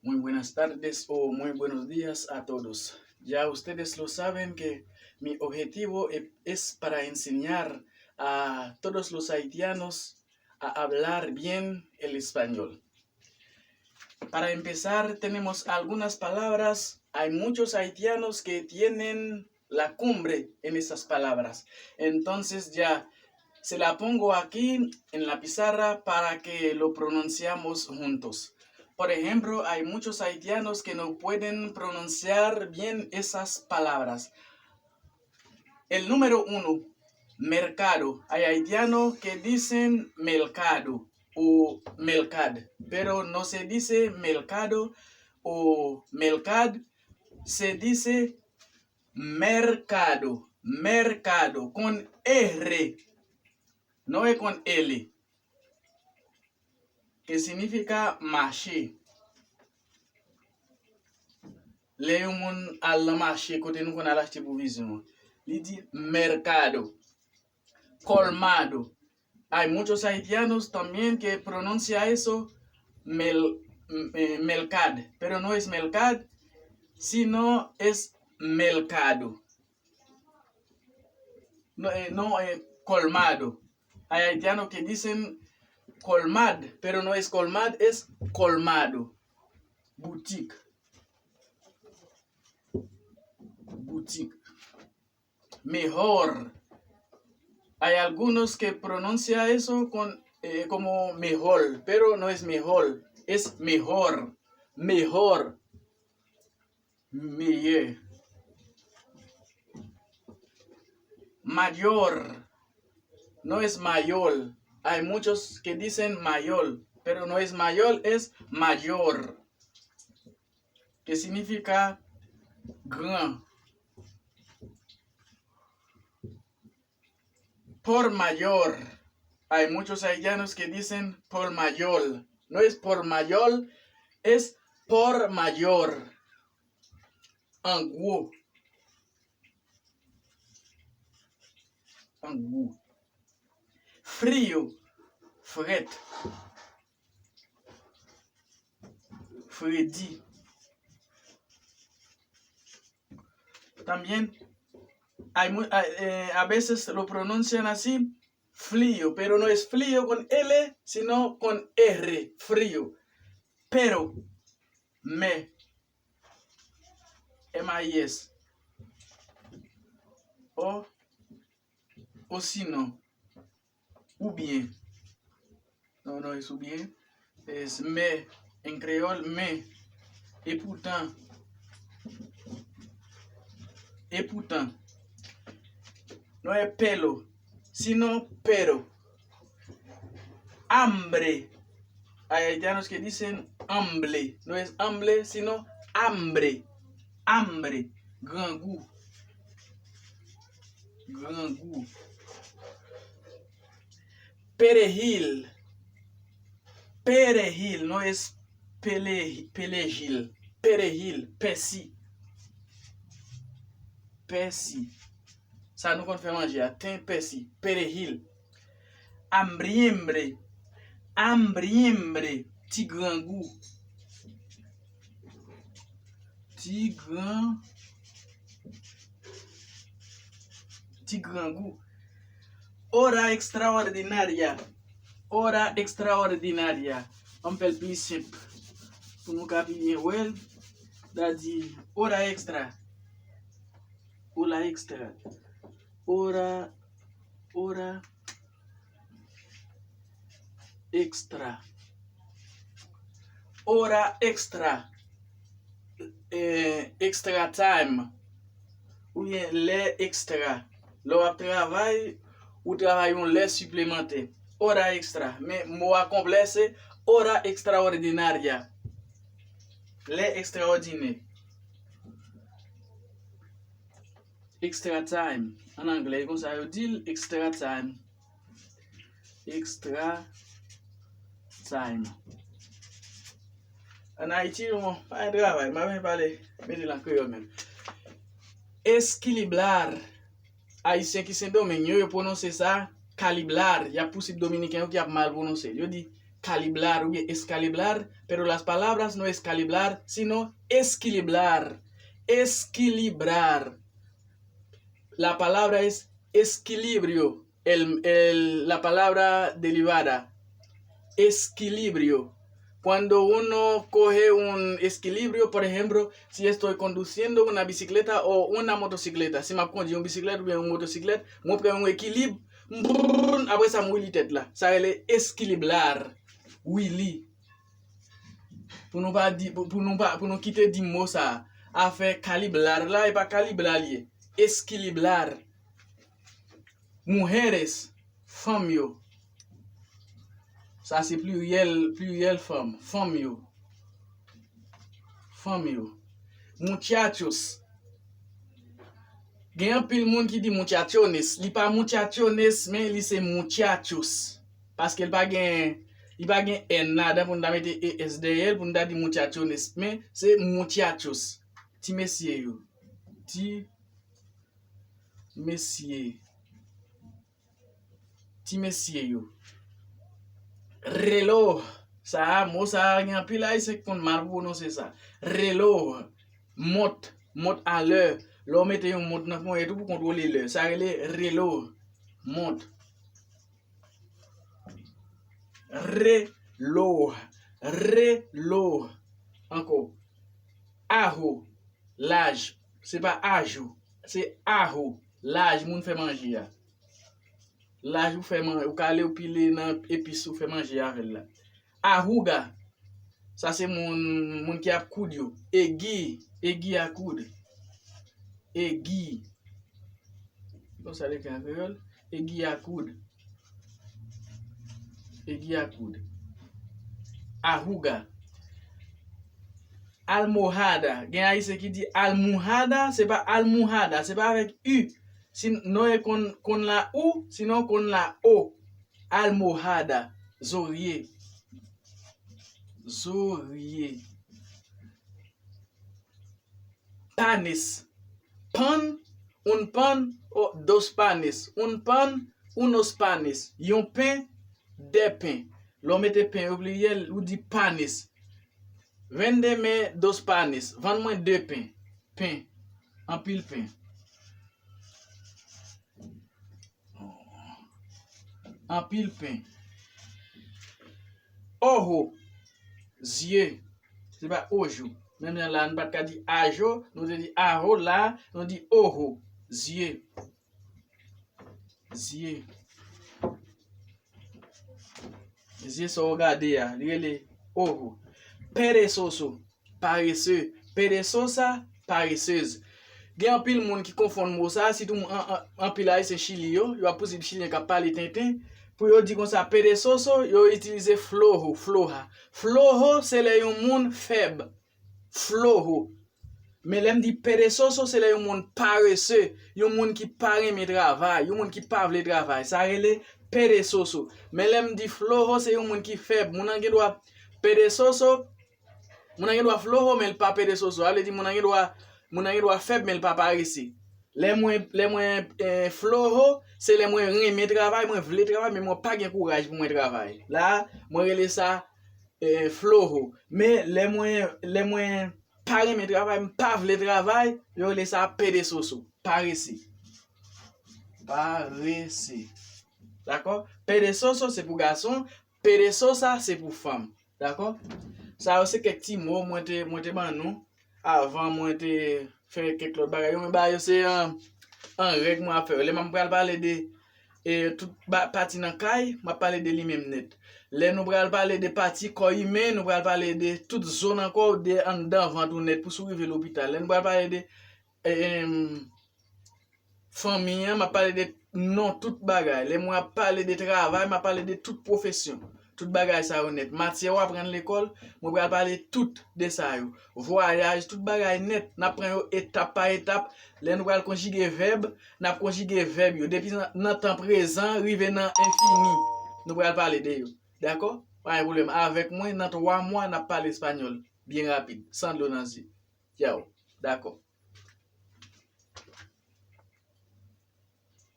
Muy buenas tardes o muy buenos días a todos. Ya ustedes lo saben que mi objetivo es para enseñar a todos los haitianos a hablar bien el español. Para empezar, tenemos algunas palabras. Hay muchos haitianos que tienen la cumbre en esas palabras. Entonces ya se la pongo aquí en la pizarra para que lo pronunciamos juntos. Por ejemplo, hay muchos haitianos que no pueden pronunciar bien esas palabras. El número 1, mercado. Hay haitianos que dicen mercado o mercad, pero no se dice mercado o mercad, se dice mercado, mercado, con R, no es con L, que significa marché. Le yon moun al la marché kote nou kon al achete pou vizyon. Li di mercado. Colmado. Hay muchos haitianos también que pronuncia eso mercad, pero no es mercad, sino es mercado. No, colmado. Hay haitianos que dicen colmad, pero no es colmad, es colmado. Boutique. Boutique. Mejor. Hay algunos que pronuncian eso como mejor, pero no es mejor, es mejor. Mejor. Meilleur. Mayor. No es mayor. Hay muchos que dicen mayor, pero no es mayor, es mayor. Que significa gran. Por mayor. Hay muchos haitianos que dicen por mayor. No es por mayor, es por mayor. En gros. En gros. Frío. Fret. Freddy. También a veces lo pronuncian así, frío, pero no es frío con L, sino con R, frío. Pero, M-I-S. O si no, ou bien. No es ou bien, es mais, en créole, mais. Et pourtant. No es pelo, sino pero. Hambre. Hay haitianos que dicen hambre. No es hambre, sino hambre. Hambre. Grand goût. Grand goût. Perejil. Perejil. No es pelejil. Perejil. Persil. Persil. Ça nous fait manger. Tin persil. Perejil. Ambriembre. Ambriembre. Ti grand goût. Ti grand goût. Hora extraordinaria. Hora extraordinaria. On peut plus simple. Pour nous capiller well, c'est-à-dire hora extra. Hora extra. Hora extra. Hora extra. Extra time. Ou bien l'heure extra. L'heure travail ou travail on l'heure supplémentaire. Hora extra. Mais mot complet c'est hora extraordinaria. L'heure extraordinaire. Extra time. En anglais, comme ça, on dit extra time. Extra time. En Haïti, on pas de travail. Je vais parler en créole même. Esquilibrar. Haïtien qui sont dominicains, ils prononcent ça caliblar. Il y a possible dominicain qui a mal prononcé. Ils dit calibrar ou bien escalibrar, pero las palabras no es calibrar, sino esquilibrar. Esquilibrar. La palabra es equilibrio, la palabra derivada, equilibrio. Cuando uno coge un equilibrio, por ejemplo, si estoy conduciendo una bicicleta o una motocicleta, si me conduis une bicicleta ou bien une motocicleta, je prends un équilibre, après ça, je tête là. Ça est esquilibrar. Oui, pour nous quitter du mot ça, à faire calibrar là et pas calibrar lié. Esquilibrar. Mujeres, femme yo. Ça c'est pluriel femme. Femme yo. Femme yo. Muchachos. Gen pile moun qui dit muchachones. Li pas muchachones, mais li c'est muchachos. Parce qu'il pas gen en nada pour nous mettre es derrière pour nous dire muchachones, mais c'est muchachos. Ti messieurs yo. Ti messieurs. Ti messieurs yo. Reloj. Ça, moi, ça, y a pile là, c'est qu'on mal prononcer ça. Reloj. Mot à l'heure. L'homme mette un mot dans et tout pour contrôler l'heure. Ça, c'est reloj. Mot. Reloj. Reloj. Encore. Ajo. L'âge. C'est pas ajo. C'est ajo. L'âge, moun fait manger. L'âge ou fait manger. Ou calé ou pile dans épice ou fait manger avec là. Ahuga. Ça c'est mon qui a coude yo. Aiguille à coude. Aiguille. Comme ça les créoles. Aiguille à coude. Aiguille à coude. Ahuga. Almohada. Gen haïtien qui dit almohada, c'est pas almohada, c'est pas avec U. Sinon qu'on la ou, sinon qu'on la O. Almohada. Zorier. Zorier. Panes. Pan, un pan, ou dos panes. Un pan, unos panes. Yon pain, des pains. L'on mette pain au pluriel ou dit panes. Vendez-moi dos panes. Vends-moi deux pains. Pain. En pile pain. En pile pain. Ojo. Yeux. C'est pas ojo. Même là, on ne peut pas dire ajo. Nous dit ajo là. On dit ojo. Yeux. Yeux. Yeux sont regardés. Les ojo. Perezoso. Paresseux. Perezosa. Paresseuse. Gen en pile monde qui confond mot ça. Si tout en pile là c'est Chili yo. Yo a posé Chilien qui parle tintin. Pour yo dire comme ça perezoso, yo utilise flojo, floja. Flojo c'est les yon monde faible. Flojo. Mais l'aime dit perezoso c'est les yon monde paresseux, yon monde qui pas aimer travail, yon monde qui pas veut travail. Ça relé perezoso. Mais l'aime dit flojo c'est yon monde qui faible. Mon ange doit perezoso. Mon ange doit flojo mais il pas perezoso. Elle dit mon ange doit faible mais il pas paresseux. Les moins flojo, c'est les moins aimer travail, moi vle travail mais moi pas gen courage pour moi travail. Là, moi relé ça flojo. Mais les moins pas aimer travail, pas vle travail, yo relé ça perezoso, paresseux. Paresseux. D'accord? Perezoso c'est pour garçon, perezosa c'est pour femme. D'accord? Ça c'est quelques petits mots moi te ban nous avant moi te faire quelques autres bagages mais bah c'est un règle moi à faire les m'am pral parler de toute partie dans caille m'a parler de lui même net les nous pral parler de partie corps humain nous pral parler de toute zone encore de en dedans ventre net pour survivre l'hôpital les nous pral parler de famille m'a parler de non toute bagaille les moi parler de travail m'a parler de toute profession. Tout bagay ça honnête. Matière ou apprendre l'école, moi vais parler tout de ça yo. Voyage, tout bagay net, n'a prend étape par étape, les nous va conjuguer verbe, n'a conjuguer verbe yo depuis dans temps présent, arrivé dans infini. Nous va parler de yo. D'accord? Pas de problème. Avec moi dans 3 mois n'a parler espagnol bien rapide, sans l'onanzi. Ciao. D'accord.